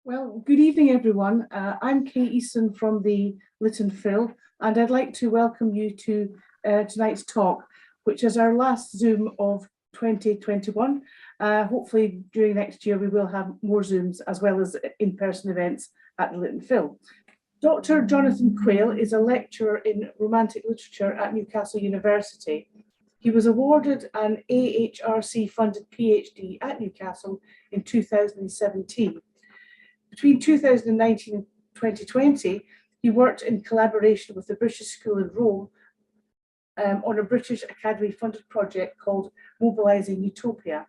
Well, good evening, everyone. I'm Kate Easton from the Lit and Phil, and I'd like to welcome you to tonight's talk, which is our last Zoom of 2021. Hopefully, during next year, we will have more Zooms as well as in-person events at the Lit and Phil. Dr Jonathan Quayle is a lecturer in Romantic Literature at Newcastle University. He was awarded an AHRC-funded PhD at Newcastle in 2017. Between 2019 and 2020, he worked in collaboration with the British School in Rome on a British Academy-funded project called Mobilising Utopia.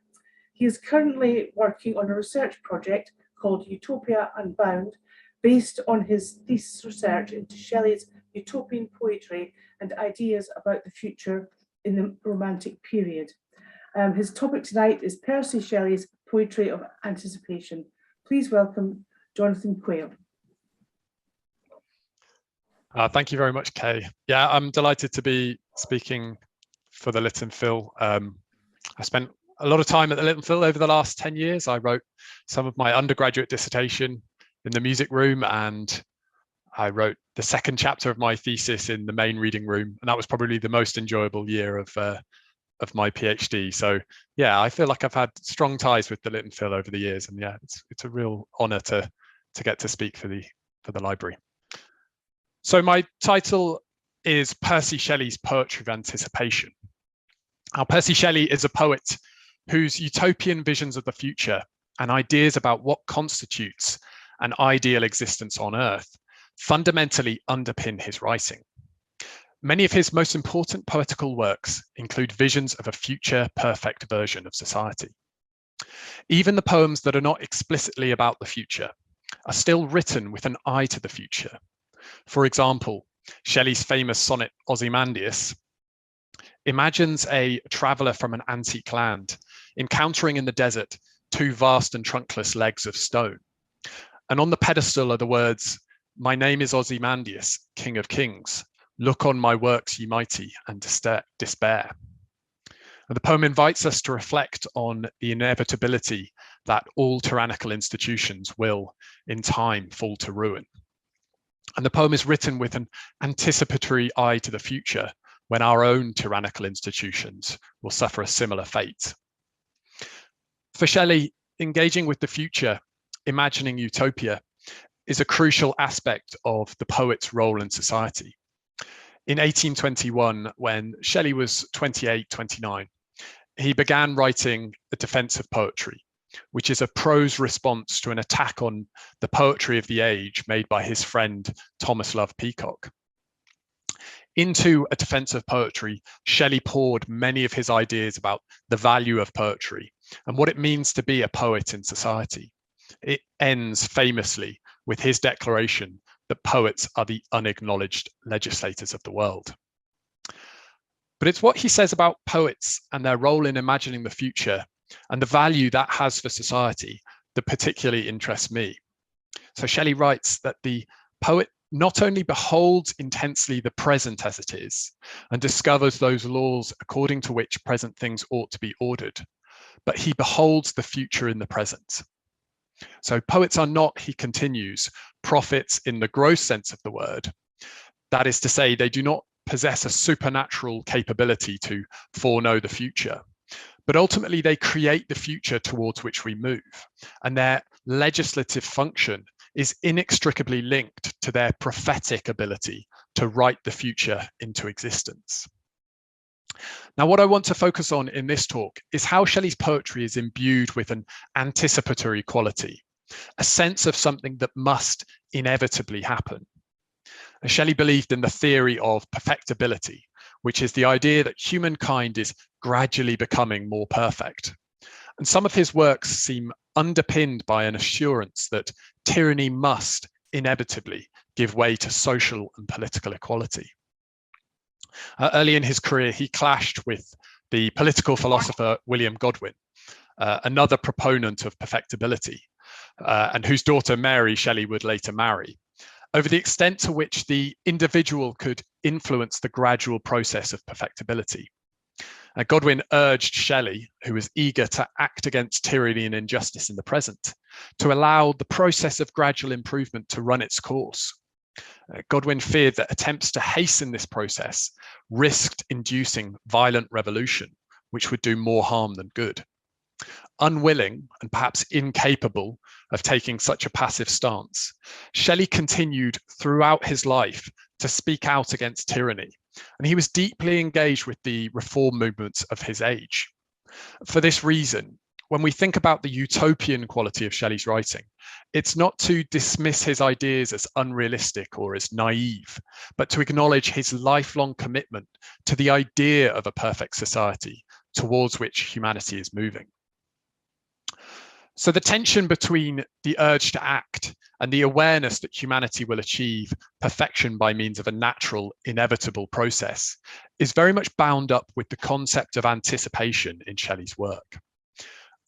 He is currently working on a research project called Utopia Unbound, based on his thesis research into Shelley's utopian poetry and ideas about the future in the Romantic period. His topic tonight is Percy Shelley's Poetry of Anticipation. Please welcome Jonathan Quayle. Thank you very much, Kay. Yeah, I'm delighted to be speaking for the Lit and Phil. I spent a lot of time at the Lit and Phil over the last 10 years. I wrote some of my undergraduate dissertation in the music room, and I wrote the second chapter of my thesis in the main reading room, and that was probably the most enjoyable year of my PhD. So yeah, I feel like I've had strong ties with the Lit and Phil over the years, and yeah, it's a real honour to get to speak for the library. So my title is Percy Shelley's Poetry of Anticipation. Now, Percy Shelley is a poet whose utopian visions of the future and ideas about what constitutes an ideal existence on Earth fundamentally underpin his writing. Many of his most important poetical works include visions of a future perfect version of society. Even the poems that are not explicitly about the future are still written with an eye to the future. For example, Shelley's famous sonnet Ozymandias imagines a traveller from an antique land encountering in the desert two vast and trunkless legs of stone. And on the pedestal are the words, "My name is Ozymandias, King of Kings. Look on my works, ye mighty, and despair." And the poem invites us to reflect on the inevitability that all tyrannical institutions will, in time, fall to ruin. And the poem is written with an anticipatory eye to the future, when our own tyrannical institutions will suffer a similar fate. For Shelley, engaging with the future, imagining utopia, is a crucial aspect of the poet's role in society. In 1821, when Shelley was 28, 29, he began writing a defensive poetry, which is a prose response to an attack on the poetry of the age made by his friend Thomas Love Peacock. Into a defense of poetry, Shelley poured many of his ideas about the value of poetry and what it means to be a poet in society. It ends famously with his declaration that poets are the unacknowledged legislators of the world. But it's what he says about poets and their role in imagining the future and the value that has for society that particularly interests me. So Shelley writes that the poet not only beholds intensely the present as it is and discovers those laws according to which present things ought to be ordered, but he beholds the future in the present. So poets are not, he continues, prophets in the gross sense of the word. That is to say, they do not possess a supernatural capability to foreknow the future, but ultimately they create the future towards which we move, and their legislative function is inextricably linked to their prophetic ability to write the future into existence. Now, what I want to focus on in this talk is how Shelley's poetry is imbued with an anticipatory quality, a sense of something that must inevitably happen. Shelley believed in the theory of perfectibility, which is the idea that humankind is gradually becoming more perfect. And some of his works seem underpinned by an assurance that tyranny must inevitably give way to social and political equality. Early in his career, he clashed with the political philosopher William Godwin, another proponent of perfectibility, and whose daughter Mary Shelley would later marry, over the extent to which the individual could influence the gradual process of perfectibility. Godwin urged Shelley, who was eager to act against tyranny and injustice in the present, to allow the process of gradual improvement to run its course. Godwin feared that attempts to hasten this process risked inducing violent revolution, which would do more harm than good. Unwilling and perhaps incapable of taking such a passive stance, Shelley continued throughout his life to speak out against tyranny, and he was deeply engaged with the reform movements of his age. For this reason, when we think about the utopian quality of Shelley's writing, it's not to dismiss his ideas as unrealistic or as naive, but to acknowledge his lifelong commitment to the idea of a perfect society towards which humanity is moving. So the tension between the urge to act and the awareness that humanity will achieve perfection by means of a natural, inevitable process is very much bound up with the concept of anticipation in Shelley's work.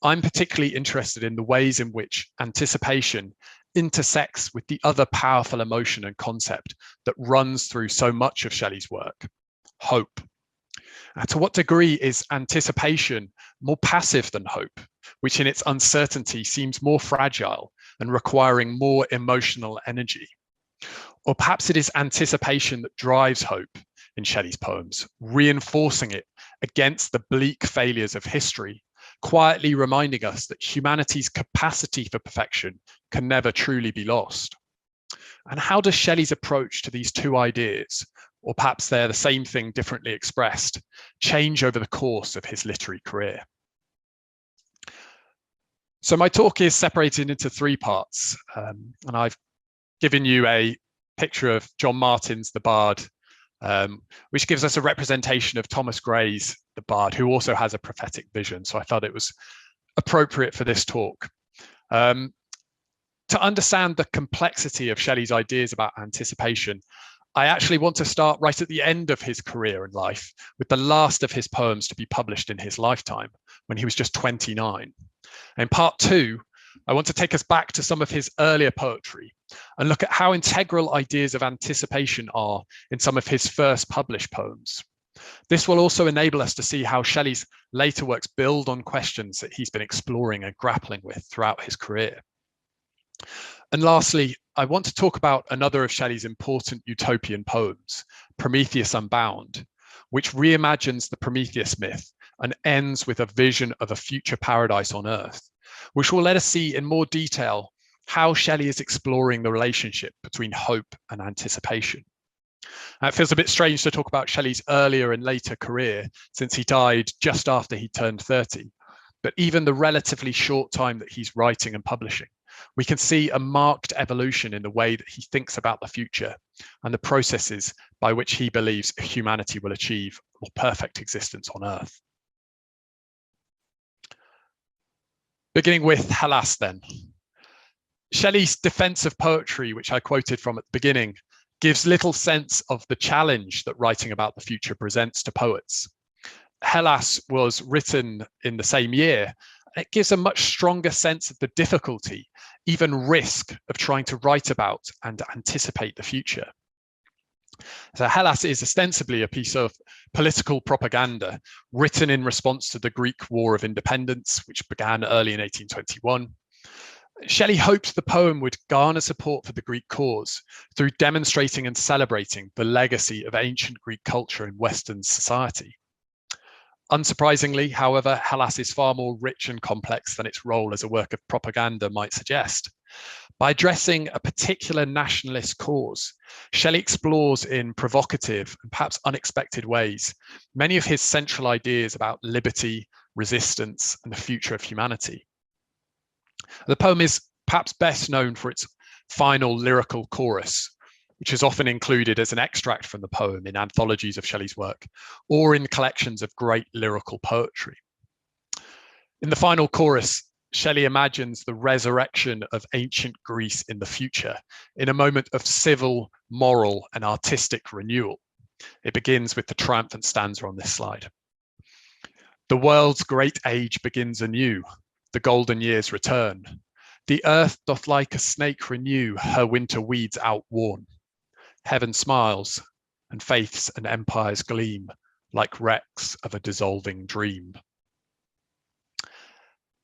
I'm particularly interested in the ways in which anticipation intersects with the other powerful emotion and concept that runs through so much of Shelley's work, hope. To what degree is anticipation more passive than hope, which in its uncertainty seems more fragile and requiring more emotional energy? Or perhaps it is anticipation that drives hope in Shelley's poems, reinforcing it against the bleak failures of history, quietly reminding us that humanity's capacity for perfection can never truly be lost. And how does Shelley's approach to these two ideas, or perhaps they're the same thing differently expressed, change over the course of his literary career? So my talk is separated into three parts, and I've given you a picture of John Martin's The Bard, which gives us a representation of Thomas Gray's The Bard, who also has a prophetic vision. So I thought it was appropriate for this talk. To understand the complexity of Shelley's ideas about anticipation, I actually want to start right at the end of his career and life, with the last of his poems to be published in his lifetime, when he was just 29. In part two, I want to take us back to some of his earlier poetry and look at how integral ideas of anticipation are in some of his first published poems. This will also enable us to see how Shelley's later works build on questions that he's been exploring and grappling with throughout his career. And lastly, I want to talk about another of Shelley's important utopian poems, Prometheus Unbound, which reimagines the Prometheus myth and ends with a vision of a future paradise on Earth, which will let us see in more detail how Shelley is exploring the relationship between hope and anticipation. It feels a bit strange to talk about Shelley's earlier and later career, since he died just after he turned 30. But even the relatively short time that he's writing and publishing, we can see a marked evolution in the way that he thinks about the future and the processes by which he believes humanity will achieve a perfect existence on Earth. Beginning with Hellas then. Shelley's defense of poetry, which I quoted from at the beginning, gives little sense of the challenge that writing about the future presents to poets. Hellas was written in the same year. It gives a much stronger sense of the difficulty, even risk, of trying to write about and anticipate the future. So Hellas is ostensibly a piece of political propaganda written in response to the Greek War of Independence, which began early in 1821. Shelley hoped the poem would garner support for the Greek cause through demonstrating and celebrating the legacy of ancient Greek culture in Western society. Unsurprisingly, however, Hellas is far more rich and complex than its role as a work of propaganda might suggest. By addressing a particular nationalist cause, Shelley explores in provocative and perhaps unexpected ways many of his central ideas about liberty, resistance, and the future of humanity. The poem is perhaps best known for its final lyrical chorus, which is often included as an extract from the poem in anthologies of Shelley's work or in collections of great lyrical poetry. In the final chorus, Shelley imagines the resurrection of ancient Greece in the future in a moment of civil, moral, and artistic renewal. It begins with the triumphant stanza on this slide. The world's great age begins anew, the golden years return. The earth doth like a snake renew her winter weeds outworn. Heaven smiles, and faiths and empires gleam like wrecks of a dissolving dream.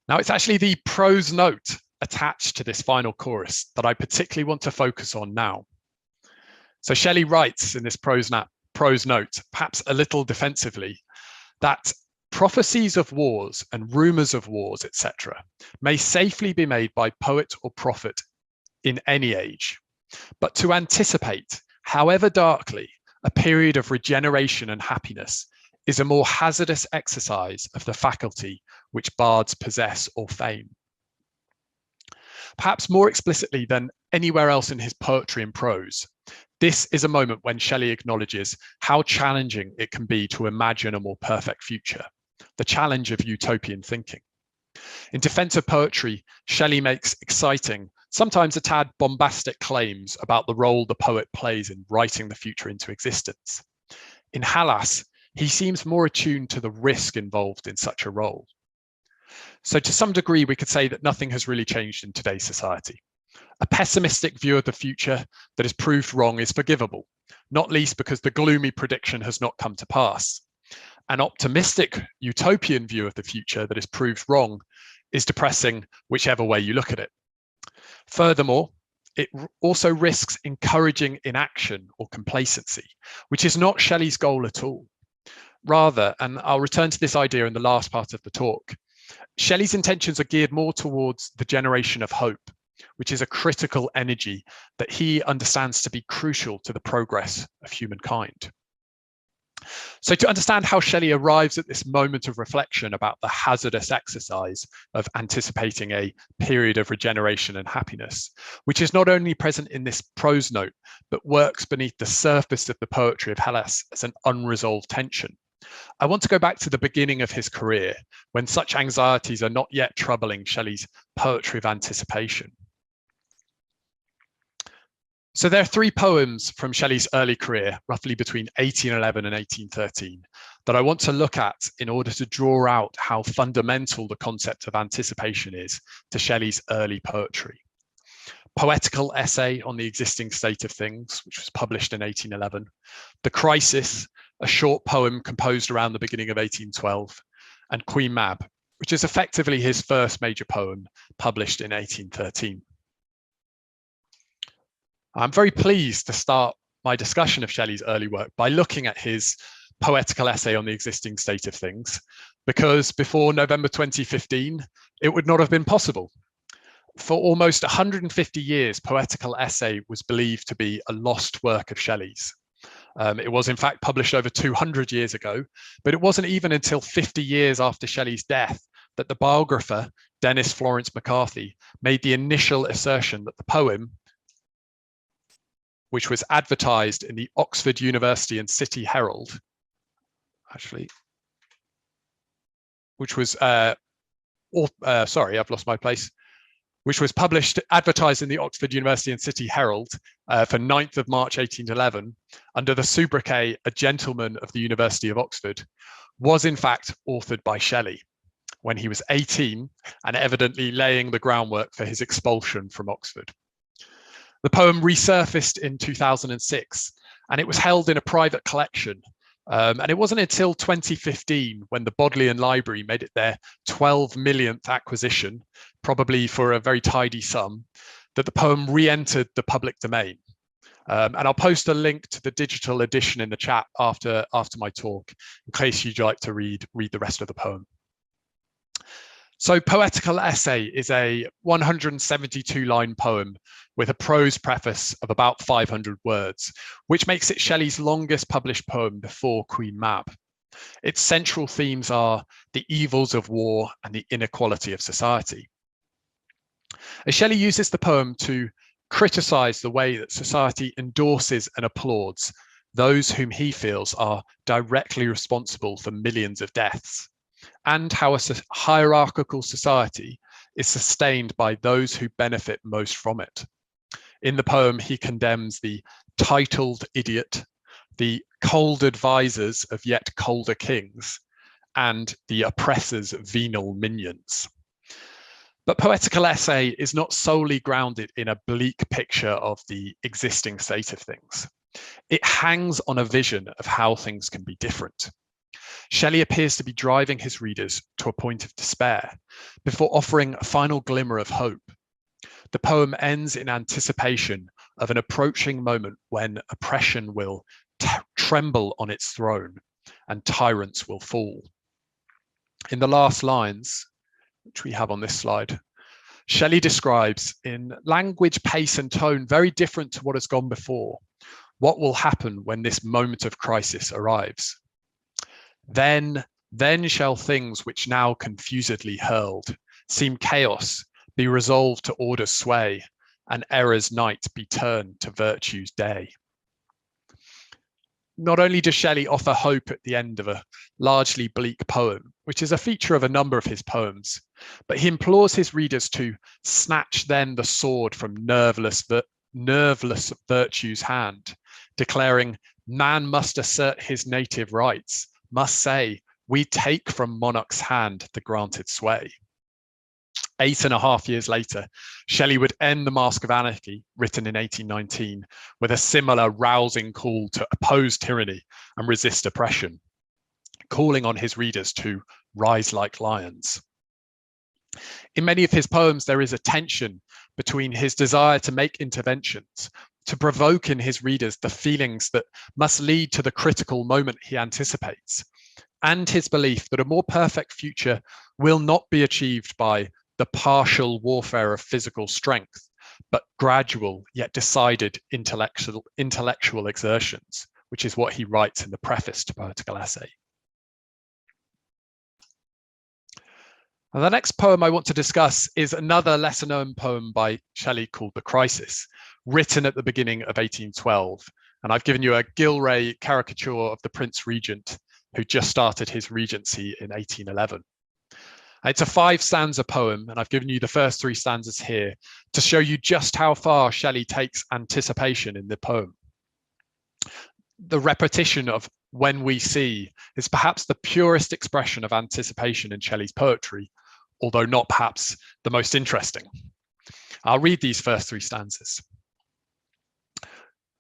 Now, it's actually the prose note attached to this final chorus that I particularly want to focus on now. So Shelley writes in this prose note, perhaps a little defensively, that prophecies of wars and rumours of wars, etc., may safely be made by poet or prophet in any age, but to anticipate, however darkly, a period of regeneration and happiness is a more hazardous exercise of the faculty which bards possess or feign. Perhaps more explicitly than anywhere else in his poetry and prose, this is a moment when Shelley acknowledges how challenging it can be to imagine a more perfect future, the challenge of utopian thinking. In defense of poetry, Shelley makes exciting, sometimes a tad bombastic claims about the role the poet plays in writing the future into existence. In Hallas, he seems more attuned to the risk involved in such a role. So to some degree, we could say that nothing has really changed in today's society. A pessimistic view of the future that is proved wrong is forgivable, not least because the gloomy prediction has not come to pass. An optimistic utopian view of the future that is proved wrong is depressing whichever way you look at it. Furthermore, it also risks encouraging inaction or complacency, which is not Shelley's goal at all. Rather, and I'll return to this idea in the last part of the talk, Shelley's intentions are geared more towards the generation of hope, which is a critical energy that he understands to be crucial to the progress of humankind. So to understand how Shelley arrives at this moment of reflection about the hazardous exercise of anticipating a period of regeneration and happiness, which is not only present in this prose note, but works beneath the surface of the poetry of Hallas as an unresolved tension, I want to go back to the beginning of his career, when such anxieties are not yet troubling Shelley's poetry of anticipation. So there are three poems from Shelley's early career, roughly between 1811 and 1813, that I want to look at in order to draw out how fundamental the concept of anticipation is to Shelley's early poetry. Poetical Essay on the Existing State of Things, which was published in 1811. The Crisis, a short poem composed around the beginning of 1812. And Queen Mab, which is effectively his first major poem, published in 1813. I'm very pleased to start my discussion of Shelley's early work by looking at his Poetical Essay on the Existing State of Things, because before November 2015, it would not have been possible. For almost 150 years, Poetical Essay was believed to be a lost work of Shelley's. It was in fact published over 200 years ago, but it wasn't even until 50 years after Shelley's death that the biographer, Dennis Florence McCarthy, made the initial assertion that the poem, which was advertised in the Oxford University and City Herald, actually, which was, sorry, I've lost my place, which was advertised in the Oxford University and City Herald for 9th of March 1811, under the sobriquet A Gentleman of the University of Oxford, was in fact authored by Shelley when he was 18 and evidently laying the groundwork for his expulsion from Oxford. The poem resurfaced in 2006, and it was held in a private collection. And it wasn't until 2015 when the Bodleian Library made it their 12 millionth acquisition, probably for a very tidy sum, that the poem re-entered the public domain. And I'll post a link to the digital edition in the chat after my talk, in case you'd like to read the rest of the poem. So Poetical Essay is a 172-line poem with a prose preface of about 500 words, which makes it Shelley's longest published poem before Queen Mab. Its central themes are the evils of war and the inequality of society. As Shelley uses the poem to criticize the way that society endorses and applauds those whom he feels are directly responsible for millions of deaths, and how a hierarchical society is sustained by those who benefit most from it. In the poem, he condemns the titled idiot, the cold advisors of yet colder kings, and the oppressor's venal minions. But Poetical Essay is not solely grounded in a bleak picture of the existing state of things. It hangs on a vision of how things can be different. Shelley appears to be driving his readers to a point of despair before offering a final glimmer of hope The poem ends in anticipation of an approaching moment when oppression will tremble on its throne and tyrants will fall. In the last lines, which we have on this slide, Shelley describes in language, pace and tone very different to what has gone before, what will happen when this moment of crisis arrives. Then shall things which now confusedly hurled seem chaos, be resolved to order's sway, and error's night be turned to virtue's day. Not only does Shelley offer hope at the end of a largely bleak poem, which is a feature of a number of his poems, but he implores his readers to snatch then the sword from nerveless virtue's hand, declaring, man must assert his native rights, must say, we take from monarch's hand the granted sway. 8.5 years later, Shelley would end The Mask of Anarchy, written in 1819, with a similar rousing call to oppose tyranny and resist oppression, calling on his readers to rise like lions. In many of his poems, there is a tension between his desire to make interventions, to provoke in his readers the feelings that must lead to the critical moment he anticipates, and his belief that a more perfect future will not be achieved by the partial warfare of physical strength, but gradual yet decided intellectual exertions, which is what he writes in the preface to Poetical Essay. And the next poem I want to discuss is another lesser known poem by Shelley called The Crisis, written at the beginning of 1812. And I've given you a Gilray caricature of the Prince Regent who just started his regency in 1811. It's a 5-stanza poem, and I've given you the first 3 stanzas here to show you just how far Shelley takes anticipation in the poem. The repetition of when we see is perhaps the purest expression of anticipation in Shelley's poetry, although not perhaps the most interesting. I'll read these first 3 stanzas.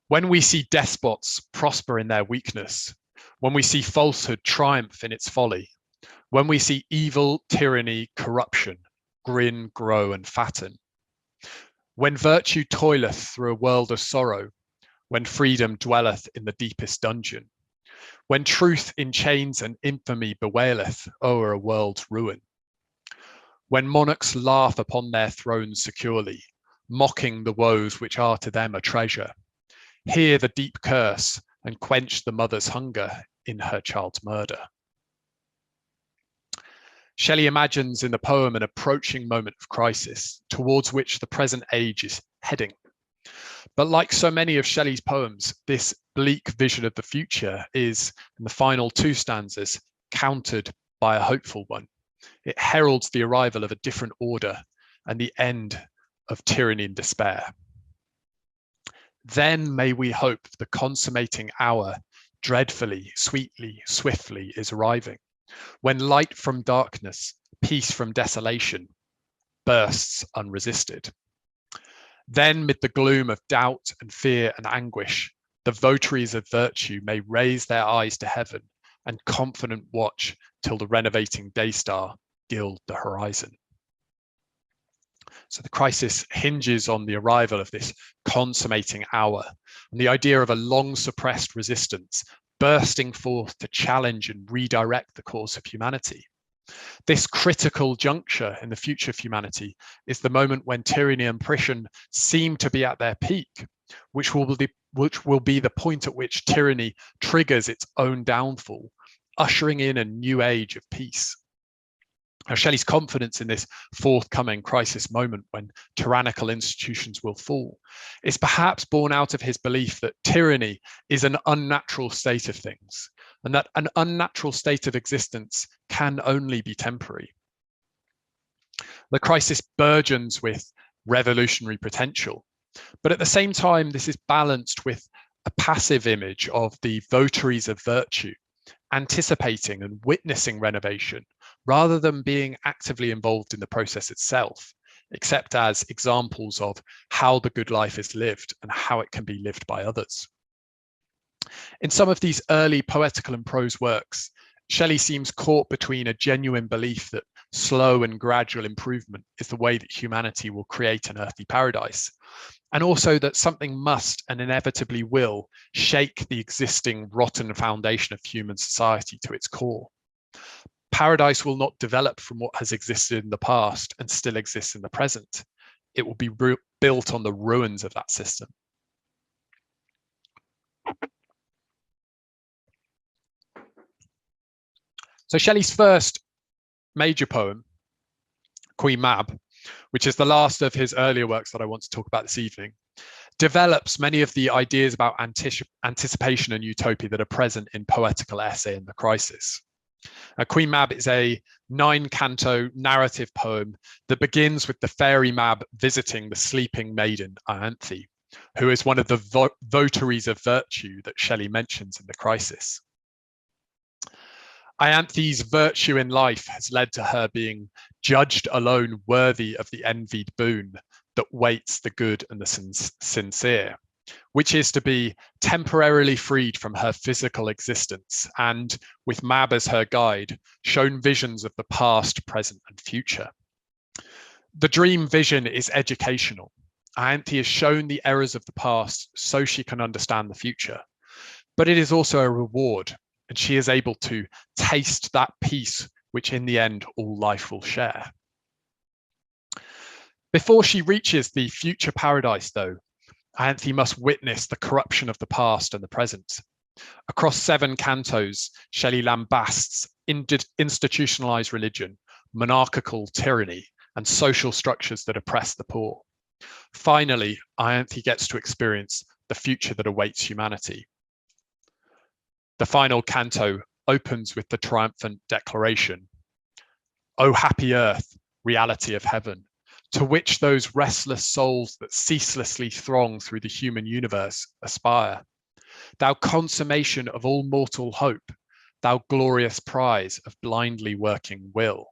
When we see despots prosper in their weakness, when we see falsehood triumph in its folly, when we see evil, tyranny, corruption, grin, grow, and fatten, when virtue toileth through a world of sorrow, when freedom dwelleth in the deepest dungeon, when truth in chains and infamy bewaileth o'er a world's ruin, when monarchs laugh upon their thrones securely, mocking the woes which are to them a treasure, hear the deep curse and quench the mother's hunger in her child's murder. Shelley imagines in the poem an approaching moment of crisis towards which the present age is heading. But like so many of Shelley's poems, this bleak vision of the future is, in the final 2 stanzas, countered by a hopeful one. It heralds the arrival of a different order and the end of tyranny and despair. Then may we hope the consummating hour dreadfully, sweetly, swiftly is arriving, when light from darkness, peace from desolation, bursts unresisted. Then mid the gloom of doubt and fear and anguish, the votaries of virtue may raise their eyes to heaven and confident watch till the renovating day star gild the horizon. So the crisis hinges on the arrival of this consummating hour and the idea of a long suppressed resistance bursting forth to challenge and redirect the course of humanity. This critical juncture in the future of humanity is the moment when tyranny and oppression seem to be at their peak, which will be the point at which tyranny triggers its own downfall, ushering in a new age of peace. Now, Shelley's confidence in this forthcoming crisis moment when tyrannical institutions will fall is perhaps born out of his belief that tyranny is an unnatural state of things, and that an unnatural state of existence can only be temporary. The crisis burgeons with revolutionary potential, but at the same time, this is balanced with a passive image of the votaries of virtue, anticipating and witnessing renovation, rather than being actively involved in the process itself, except as examples of how the good life is lived and how it can be lived by others. In some of these early poetical and prose works, Shelley seems caught between a genuine belief that slow and gradual improvement is the way that humanity will create an earthly paradise. And also that something must and inevitably will shake the existing rotten foundation of human society to its core. Paradise will not develop from what has existed in the past and still exists in the present. It will be built on the ruins of that system. So Shelley's first major poem, Queen Mab, which is the last of his earlier works that I want to talk about this evening, develops many of the ideas about anticipation and utopia that are present in poetical essay and the crisis. Queen Mab is a 9-canto narrative poem that begins with the fairy Mab visiting the sleeping maiden Ianthe, who is one of the votaries of virtue that Shelley mentions in the crisis. Ianthe's virtue in life has led to her being judged alone worthy of the envied boon that waits the good and the sincere, which is to be temporarily freed from her physical existence and, with Mab as her guide, shown visions of the past, present, and future. The dream vision is educational. Ianthe is shown the errors of the past so she can understand the future, but it is also a reward, and she is able to taste that peace which in the end all life will share. Before she reaches the future paradise, though, Ianthe must witness the corruption of the past and the present. Across 7 cantos, Shelley lambasts institutionalized religion, monarchical tyranny, and social structures that oppress the poor. Finally, Ianthe gets to experience the future that awaits humanity. The final canto opens with the triumphant declaration, "O happy earth, reality of heaven, to which those restless souls that ceaselessly throng through the human universe aspire. Thou consummation of all mortal hope, thou glorious prize of blindly working will,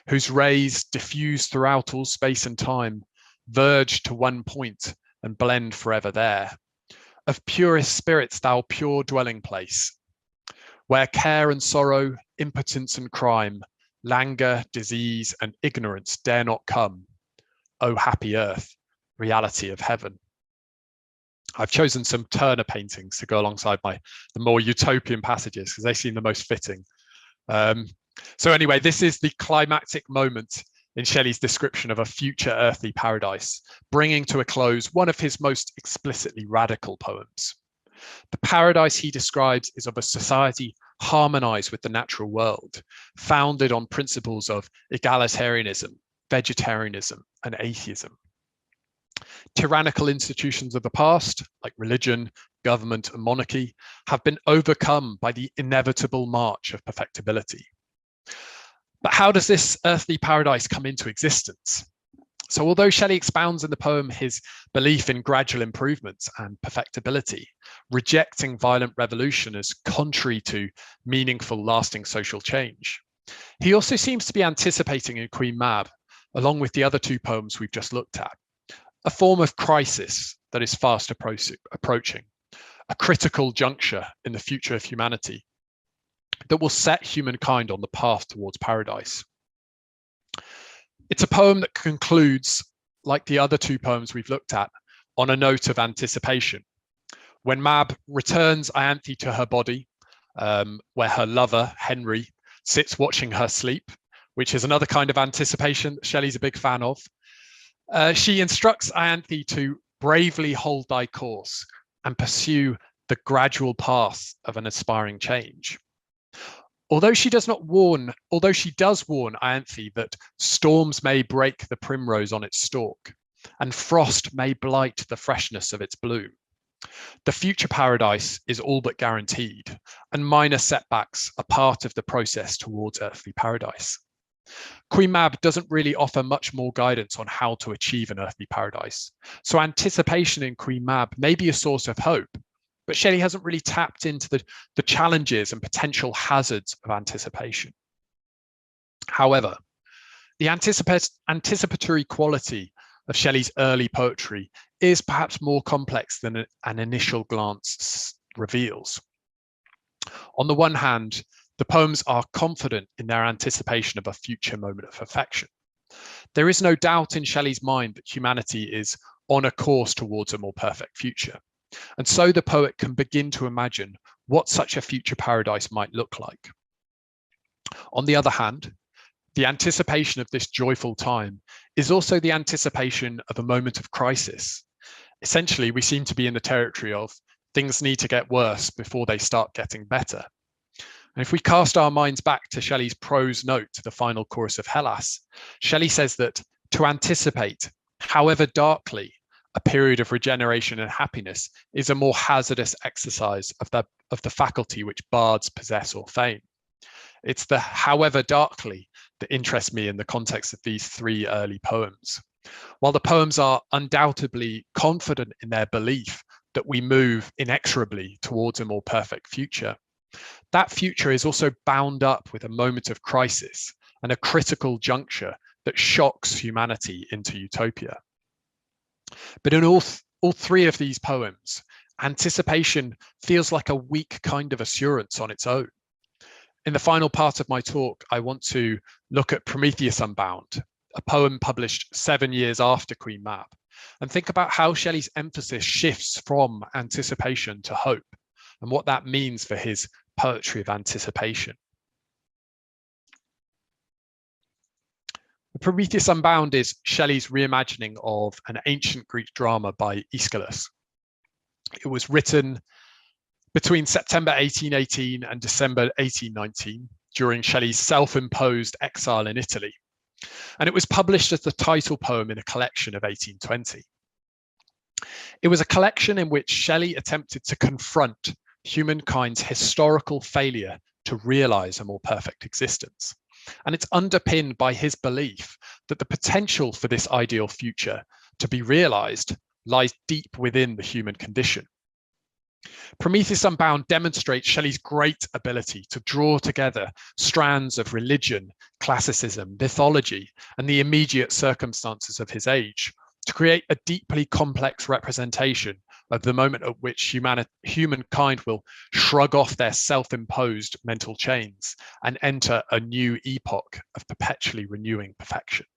whose rays diffuse throughout all space and time, verge to one point and blend forever there. Of purest spirits thou pure dwelling place, where care and sorrow, impotence and crime, languor, disease, and ignorance dare not come. O happy earth, reality of heaven." I've chosen some Turner paintings to go alongside the more utopian passages because they seem the most fitting. So anyway, this is the climactic moment in Shelley's description of a future earthly paradise, bringing to a close one of his most explicitly radical poems. The paradise he describes is of a society harmonized with the natural world, founded on principles of egalitarianism, vegetarianism, and atheism. Tyrannical institutions of the past, like religion, government, and monarchy, have been overcome by the inevitable march of perfectibility. But how does this earthly paradise come into existence? So although Shelley expounds in the poem his belief in gradual improvements and perfectibility, rejecting violent revolution as contrary to meaningful, lasting social change, he also seems to be anticipating in Queen Mab, along with the other 2 poems we've just looked at, a form of crisis that is fast approaching, a critical juncture in the future of humanity that will set humankind on the path towards paradise. It's a poem that concludes, like the other 2 poems we've looked at, on a note of anticipation. When Mab returns Ianthe to her body, where her lover, Henry, sits watching her sleep, which is another kind of anticipation that Shelley's a big fan of, she instructs Ianthe to bravely hold thy course and pursue the gradual path of an aspiring change. Although she does warn Ianthe that storms may break the primrose on its stalk, and frost may blight the freshness of its bloom, the future paradise is all but guaranteed, and minor setbacks are part of the process towards earthly paradise. Queen Mab doesn't really offer much more guidance on how to achieve an earthly paradise, so anticipation in Queen Mab may be a source of hope, but Shelley hasn't really tapped into the challenges and potential hazards of anticipation. However, the anticipatory quality of Shelley's early poetry is perhaps more complex than an initial glance reveals. On the one hand, The poems are confident in their anticipation of a future moment of perfection. There is no doubt in Shelley's mind that humanity is on a course towards a more perfect future. And so the poet can begin to imagine what such a future paradise might look like. On the other hand, the anticipation of this joyful time is also the anticipation of a moment of crisis. Essentially, we seem to be in the territory of things need to get worse before they start getting better. And if we cast our minds back to Shelley's prose note to the final chorus of Hellas, Shelley says that to anticipate, however darkly, a period of regeneration and happiness is a more hazardous exercise of the faculty which bards possess or feign. It's the however darkly that interests me in the context of these three early poems. While the poems are undoubtedly confident in their belief that we move inexorably towards a more perfect future, that future is also bound up with a moment of crisis and a critical juncture that shocks humanity into utopia. But in all three of these poems, anticipation feels like a weak kind of assurance on its own. In the final part of my talk, I want to look at Prometheus Unbound, a poem published 7 years after Queen Mab, and think about how Shelley's emphasis shifts from anticipation to hope, and what that means for his poetry of anticipation. Prometheus Unbound is Shelley's reimagining of an ancient Greek drama by Aeschylus. It was written between September 1818 and December 1819 during Shelley's self-imposed exile in Italy, and it was published as the title poem in a collection of 1820. It was a collection in which Shelley attempted to confront humankind's historical failure to realize a more perfect existence. And it's underpinned by his belief that the potential for this ideal future to be realized lies deep within the human condition. Prometheus Unbound demonstrates Shelley's great ability to draw together strands of religion, classicism, mythology, and the immediate circumstances of his age to create a deeply complex representation of the moment at which humankind will shrug off their self-imposed mental chains and enter a new epoch of perpetually renewing perfection.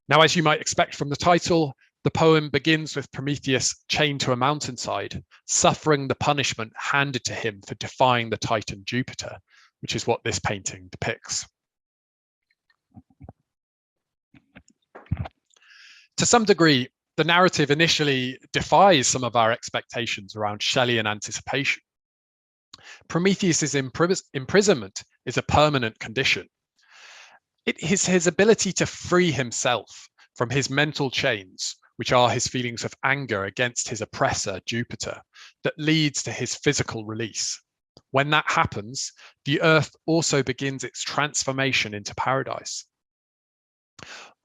Now, as you might expect from the title, the poem begins with Prometheus chained to a mountainside, suffering the punishment handed to him for defying the Titan Jupiter, which is what this painting depicts. To some degree, the narrative initially defies some of our expectations around Shelleyan anticipation. Prometheus's imprisonment is a permanent condition. It is his ability to free himself from his mental chains, which are his feelings of anger against his oppressor, Jupiter, that leads to his physical release. When that happens, the earth also begins its transformation into paradise.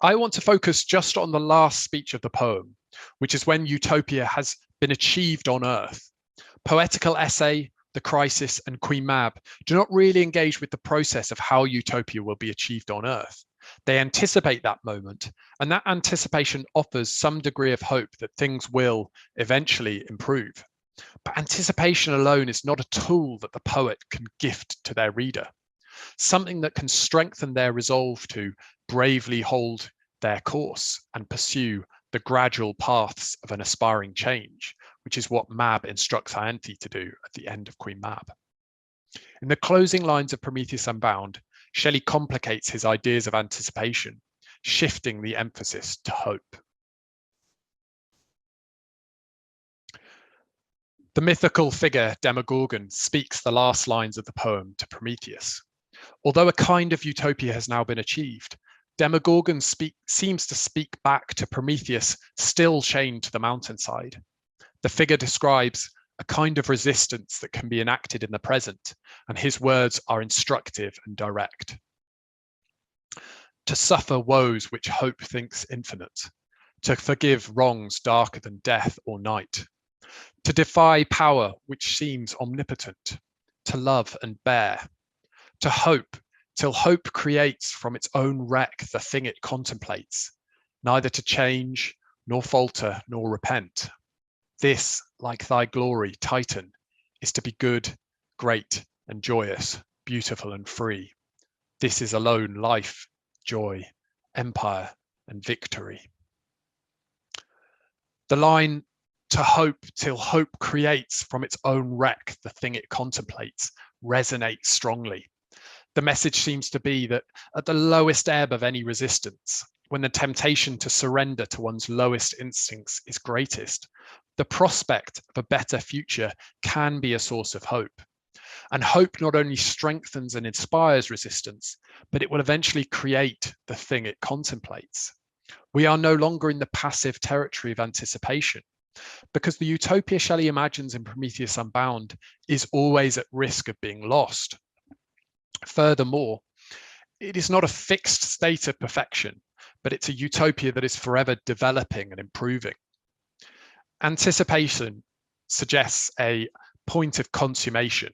I want to focus just on the last speech of the poem, which is when utopia has been achieved on earth. Poetical essay, the crisis, and Queen Mab do not really engage with the process of how utopia will be achieved on earth. They anticipate that moment, and that anticipation offers some degree of hope that things will eventually improve. But anticipation alone is not a tool that the poet can gift to their reader, something that can strengthen their resolve to bravely hold their course and pursue the gradual paths of an aspiring change, which is what Mab instructs Ianthe to do at the end of Queen Mab. In the closing lines of Prometheus Unbound, Shelley complicates his ideas of anticipation, shifting the emphasis to hope. The mythical figure Demogorgon speaks the last lines of the poem to Prometheus. Although a kind of utopia has now been achieved, Demogorgon seems to speak back to Prometheus still chained to the mountainside. The figure describes a kind of resistance that can be enacted in the present, and his words are instructive and direct. To suffer woes which hope thinks infinite, to forgive wrongs darker than death or night, to defy power which seems omnipotent, to love and bear, to hope till hope creates from its own wreck the thing it contemplates, neither to change, nor falter, nor repent. This, like thy glory, Titan, is to be good, great, and joyous, beautiful and free. This is alone life, joy, empire, and victory. The line, to hope till hope creates from its own wreck the thing it contemplates, resonates strongly. The message seems to be that at the lowest ebb of any resistance, when the temptation to surrender to one's lowest instincts is greatest, the prospect of a better future can be a source of hope. And hope not only strengthens and inspires resistance, but it will eventually create the thing it contemplates. We are no longer in the passive territory of anticipation, because the utopia Shelley imagines in Prometheus Unbound is always at risk of being lost. Furthermore, it is not a fixed state of perfection, but it's a utopia that is forever developing and improving. Anticipation suggests a point of consummation,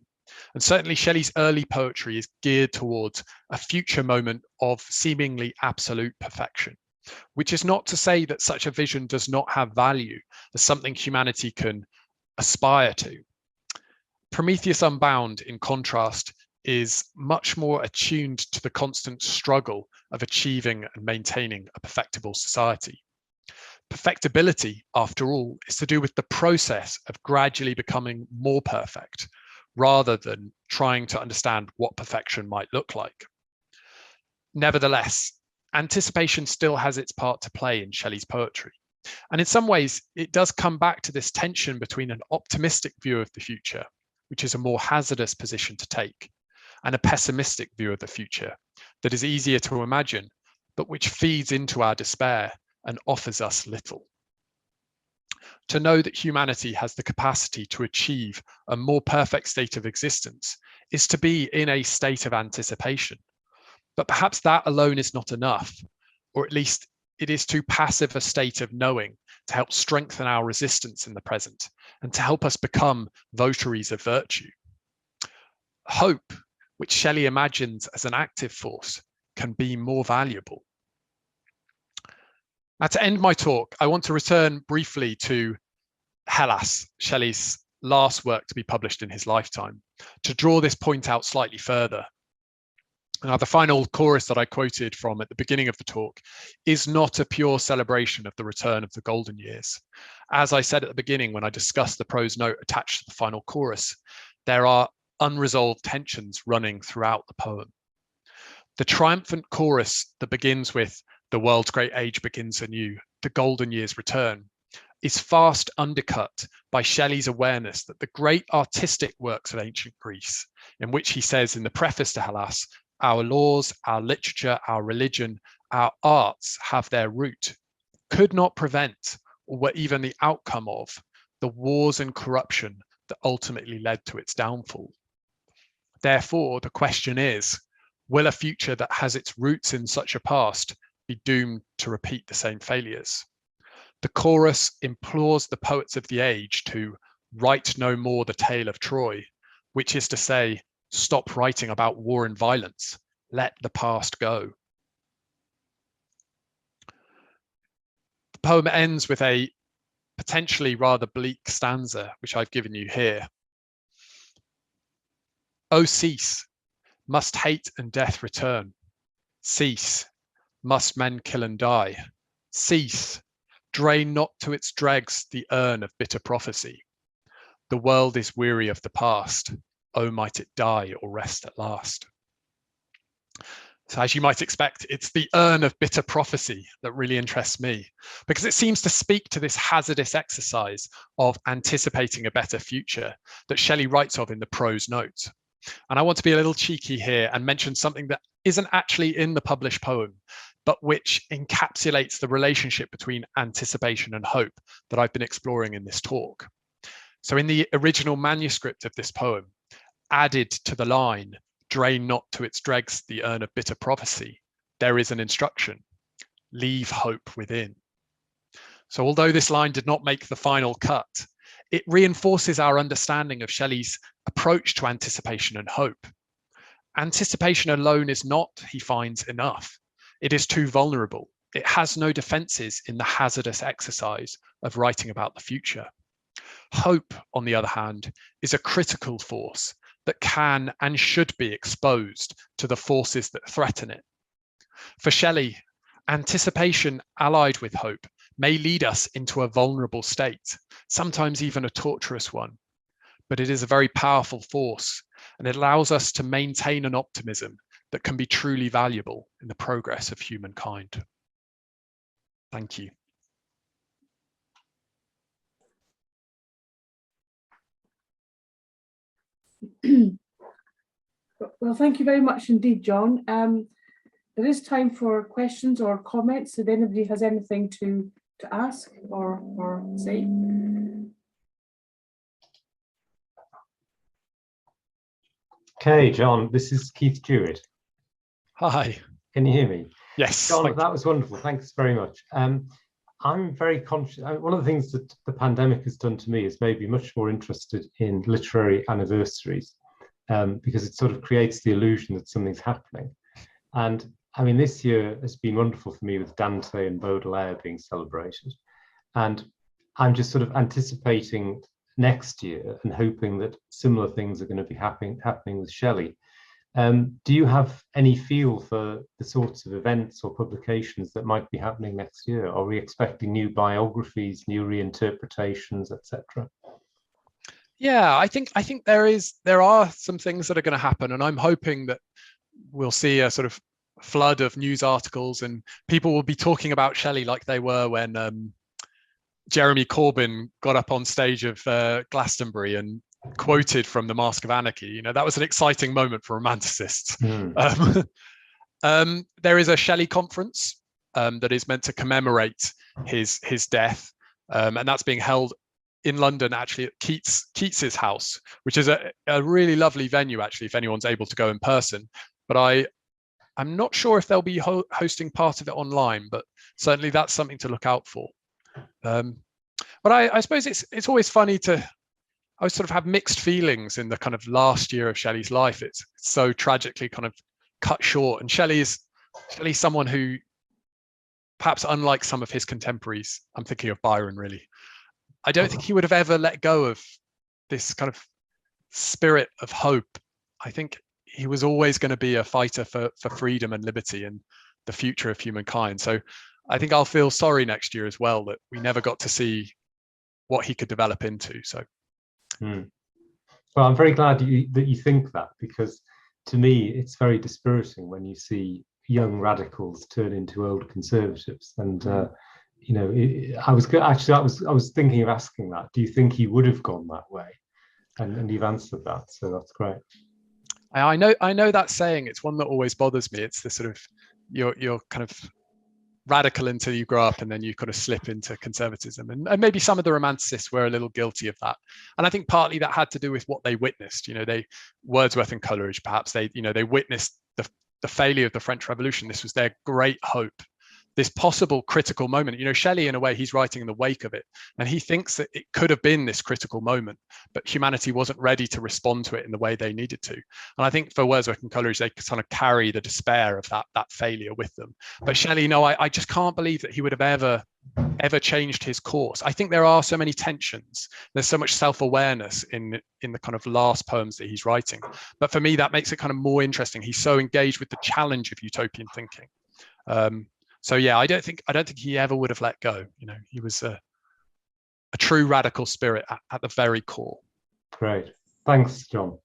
and certainly Shelley's early poetry is geared towards a future moment of seemingly absolute perfection, which is not to say that such a vision does not have value as something humanity can aspire to. Prometheus Unbound, in contrast, is much more attuned to the constant struggle of achieving and maintaining a perfectible society. Perfectibility, after all, is to do with the process of gradually becoming more perfect, rather than trying to understand what perfection might look like. Nevertheless, anticipation still has its part to play in Shelley's poetry. And in some ways, it does come back to this tension between an optimistic view of the future, which is a more hazardous position to take, and a pessimistic view of the future that is easier to imagine, but which feeds into our despair and offers us little. To know that humanity has the capacity to achieve a more perfect state of existence is to be in a state of anticipation. But perhaps that alone is not enough, or at least it is too passive a state of knowing to help strengthen our resistance in the present and to help us become votaries of virtue. Hope, which Shelley imagines as an active force, can be more valuable. Now, to end my talk, I want to return briefly to Hellas, Shelley's last work to be published in his lifetime, to draw this point out slightly further. Now, the final chorus that I quoted from at the beginning of the talk is not a pure celebration of the return of the golden years. As I said at the beginning, when I discussed the prose note attached to the final chorus, there are unresolved tensions running throughout the poem. The triumphant chorus that begins with "The world's great age begins anew, the golden years return," is fast undercut by Shelley's awareness that the great artistic works of ancient Greece, in which he says in the preface to Hellas, "Our laws, our literature, our religion, our arts have their root," could not prevent, or were even the outcome of, the wars and corruption that ultimately led to its downfall. Therefore, the question is, will a future that has its roots in such a past be doomed to repeat the same failures? The chorus implores the poets of the age to write no more the tale of Troy, which is to say, stop writing about war and violence, let the past go. The poem ends with a potentially rather bleak stanza, which I've given you here. "Oh, cease, must hate and death return? Cease, must men kill and die? Cease, drain not to its dregs the urn of bitter prophecy. The world is weary of the past. Oh, might it die or rest at last." So as you might expect, it's the urn of bitter prophecy that really interests me, because it seems to speak to this hazardous exercise of anticipating a better future that Shelley writes of in the prose note. And I want to be a little cheeky here and mention something that isn't actually in the published poem, but which encapsulates the relationship between anticipation and hope that I've been exploring in this talk. So in the original manuscript of this poem, added to the line, "Drain not to its dregs the urn of bitter prophecy," there is an instruction: leave hope within. So although this line did not make the final cut, it reinforces our understanding of Shelley's approach to anticipation and hope. Anticipation alone is not, he finds, enough. It is too vulnerable. It has no defenses in the hazardous exercise of writing about the future. Hope, on the other hand, is a critical force that can and should be exposed to the forces that threaten it. For Shelley, anticipation allied with hope may lead us into a vulnerable state, sometimes even a torturous one, but it is a very powerful force, and it allows us to maintain an optimism that can be truly valuable in the progress of humankind. Thank you. Well, thank you very much indeed, John. There is time for questions or comments if anybody has anything to ask or say. Okay, John, this is Keith Stewart. Hi. Can you hear me? Yes. John, that was wonderful. Thanks very much. I'm very conscious. One of the things that the pandemic has done to me is made me much more interested in literary anniversaries, because it sort of creates the illusion that something's happening. And I mean, this year has been wonderful for me with Dante and Baudelaire being celebrated. And I'm just sort of anticipating next year and hoping that similar things are going to be happening with Shelley. Do you have any feel for the sorts of events or publications that might be happening next year? Are we expecting new biographies, new reinterpretations, etc.? Yeah, I think there are some things that are going to happen, and I'm hoping that we'll see a sort of flood of news articles, and people will be talking about Shelley like they were when Jeremy Corbyn got up on stage of Glastonbury and quoted from The Mask of Anarchy. You know, that was an exciting moment for romanticists. There is a Shelley conference that is meant to commemorate his death, and that's being held in London, actually, at Keats's house, which is a really lovely venue, actually, if anyone's able to go in person. But I'm not sure if they'll be hosting part of it online, but certainly that's something to look out for. But I suppose it's always funny I sort of have mixed feelings in the kind of last year of Shelley's life. It's so tragically kind of cut short. And Shelley's someone who, perhaps unlike some of his contemporaries, I'm thinking of Byron really, I don't think he would have ever let go of this kind of spirit of hope. I think he was always going to be a fighter for freedom and liberty and the future of humankind. So I think I'll feel sorry next year as well that we never got to see what he could develop into. So. Well, I'm very glad that you think that, because to me it's very dispiriting when you see young radicals turn into old conservatives. And you know, I was thinking of asking that. Do you think he would have gone that way? And you've answered that, so that's great. I know that saying. It's one that always bothers me. It's the sort of you're kind of radical until you grow up, and then you kind of slip into conservatism, and maybe some of the romanticists were a little guilty of that. And I think partly that had to do with what they witnessed. You know, Wordsworth and Coleridge, perhaps they witnessed the failure of the French Revolution. This was their great hope, this possible critical moment. You know, Shelley, in a way, he's writing in the wake of it, and he thinks that it could have been this critical moment, but humanity wasn't ready to respond to it in the way they needed to. And I think for Wordsworth and Coleridge, they kind of carry the despair of that failure with them. But Shelley, no, I just can't believe that he would have ever changed his course. I think there are so many tensions. There's so much self-awareness in the kind of last poems that he's writing. But for me, that makes it kind of more interesting. He's so engaged with the challenge of utopian thinking. So yeah, I don't think he ever would have let go. You know, he was a true radical spirit at the very core. Great, thanks, John.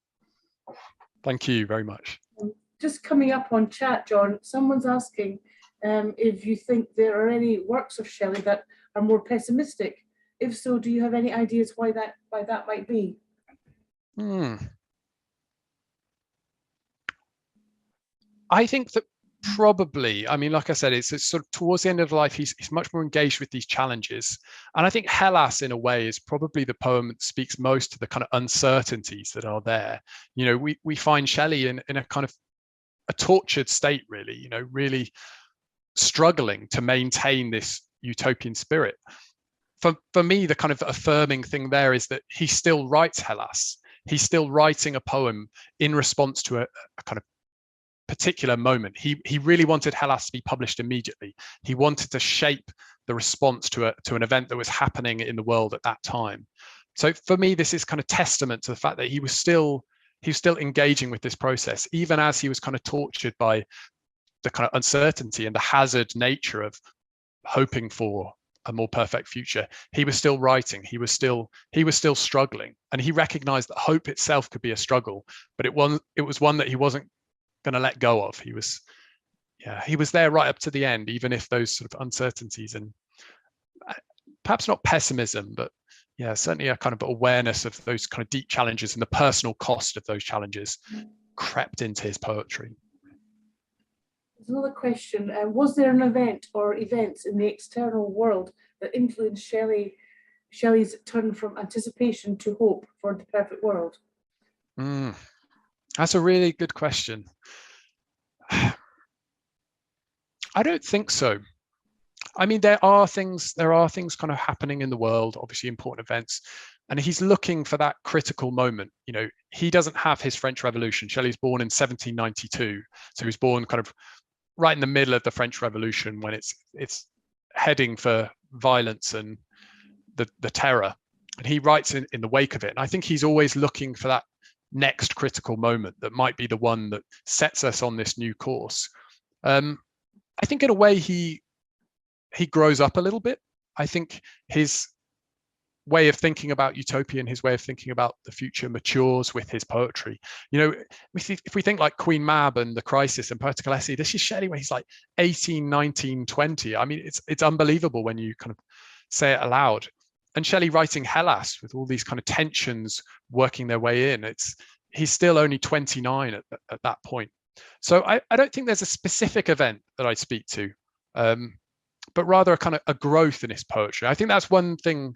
Thank you very much. Just coming up on chat, John, someone's asking if you think there are any works of Shelley that are more pessimistic. If so, do you have any ideas why that might be? I think that probably, I mean, like I said, it's sort of towards the end of life, he's much more engaged with these challenges. And I think Hellas, in a way, is probably the poem that speaks most to the kind of uncertainties that are there. You know, we find Shelley in a kind of a tortured state, really, you know, really struggling to maintain this utopian spirit. For me, the kind of affirming thing there is that he still writes Hellas. He's still writing a poem in response to a kind of particular moment. He really wanted Hellas to be published immediately. He wanted to shape the response to an event that was happening in the world at that time. So for me, this is kind of testament to the fact that he still engaging with this process, even as he was kind of tortured by the kind of uncertainty and the hazard nature of hoping for a more perfect future. He was still writing, he was still struggling, and he recognized that hope itself could be a struggle, but it was one that he wasn't going to let go of. He was there right up to the end, even if those sort of uncertainties and perhaps not pessimism, but certainly a kind of awareness of those kind of deep challenges and the personal cost of those challenges crept into his poetry. There's another question. Was there an event or events in the external world that influenced Shelley's turn from anticipation to hope for the perfect world? That's a really good question. I don't think so. I mean, there are things kind of happening in the world, obviously important events, and he's looking for that critical moment. You know, he doesn't have his French Revolution. Shelley's born in 1792, so he was born kind of right in the middle of the French Revolution, when it's heading for violence and the terror, and he writes in the wake of it. And I think he's always looking for that next critical moment that might be the one that sets us on this new course. I think in a way he grows up a little bit. I think his way of thinking about utopia and his way of thinking about the future matures with his poetry. You know, if we think like Queen Mab and The Crisis and Poetical Essay, this is Shelley when he's like 18, 19, 20. I mean, it's unbelievable when you kind of say it aloud. And Shelley writing Hellas with all these kind of tensions working their way in. He's still only 29 at that point. So I don't think there's a specific event that I speak to, but rather a kind of a growth in his poetry. I think that's one thing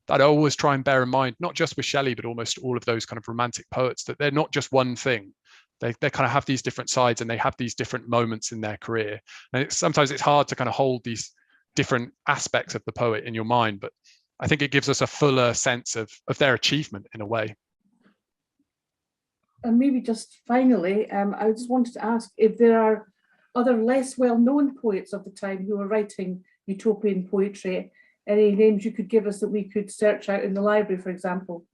that I always try and bear in mind, not just with Shelley, but almost all of those kind of romantic poets, that they're not just one thing. They kind of have these different sides, and they have these different moments in their career. And sometimes it's hard to kind of hold these different aspects of the poet in your mind, but I think it gives us a fuller sense of their achievement in a way. And maybe just finally, I just wanted to ask if there are other less well-known poets of the time who were writing utopian poetry. Any names you could give us that we could search out in the library, for example?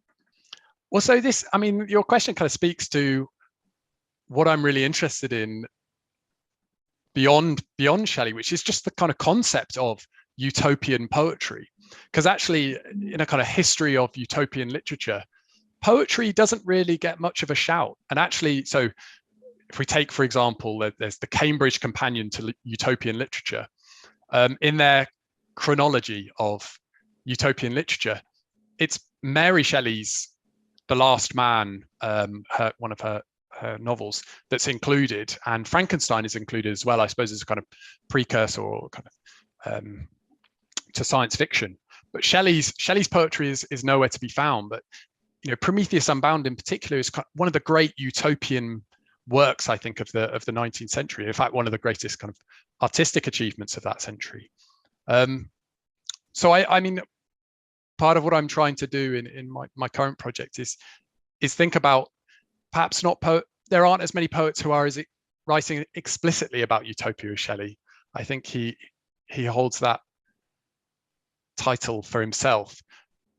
Well, so your question kind of speaks to what I'm really interested in beyond Shelley, which is just the kind of concept of utopian poetry. Because actually, in a kind of history of utopian literature, poetry doesn't really get much of a shout. And actually, so if we take, for example, there's the Cambridge Companion to Utopian Literature. In their chronology of utopian literature, it's Mary Shelley's The Last Man, one of her novels, that's included, and Frankenstein is included as well, I suppose, as a kind of precursor or kind of to science fiction. But Shelley's poetry is nowhere to be found. But you know, Prometheus Unbound in particular is one of the great utopian works, I think, of the 19th century. In fact, one of the greatest kind of artistic achievements of that century. So I mean, part of what I'm trying to do in my current project is think about perhaps there aren't as many poets who are writing explicitly about utopia as Shelley. I think he holds that title for himself,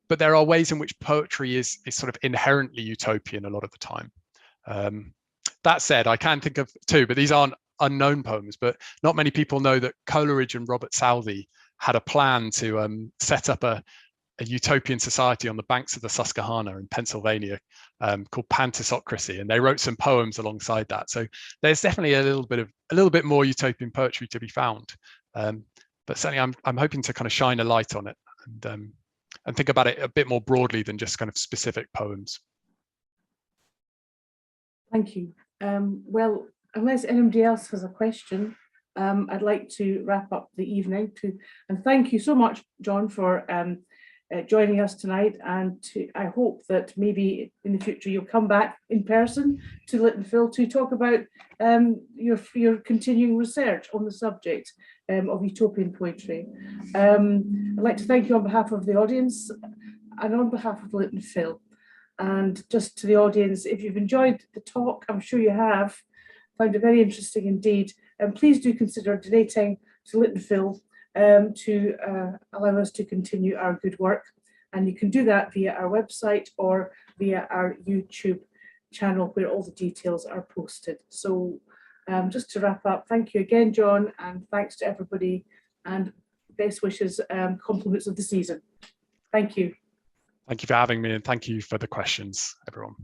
but there are ways in which poetry is sort of inherently utopian a lot of the time. That said, I can think of two, but these aren't unknown poems. But not many people know that Coleridge and Robert Southey had a plan to set up a utopian society on the banks of the Susquehanna in Pennsylvania called Pantisocracy, and they wrote some poems alongside that. So there's definitely a little bit more utopian poetry to be found. But certainly I'm hoping to kind of shine a light on it and think about it a bit more broadly than just kind of specific poems. Thank you. Well, unless anybody else has a question, I'd like to wrap up the evening and thank you so much, John, for joining us tonight, and I hope that maybe in the future you'll come back in person to Lit and Phil to talk about your continuing research on the subject of utopian poetry. I'd like to thank you on behalf of the audience and on behalf of Lit and Phil. And just to the audience, if you've enjoyed the talk, I'm sure you have, found it very interesting indeed, and please do consider donating to Lit and Phil to allow us to continue our good work. And you can do that via our website or via our YouTube channel where all the details are posted. So just to wrap up, thank you again, John, and thanks to everybody, and best wishes, compliments of the season. Thank you. Thank you for having me, and thank you for the questions, everyone.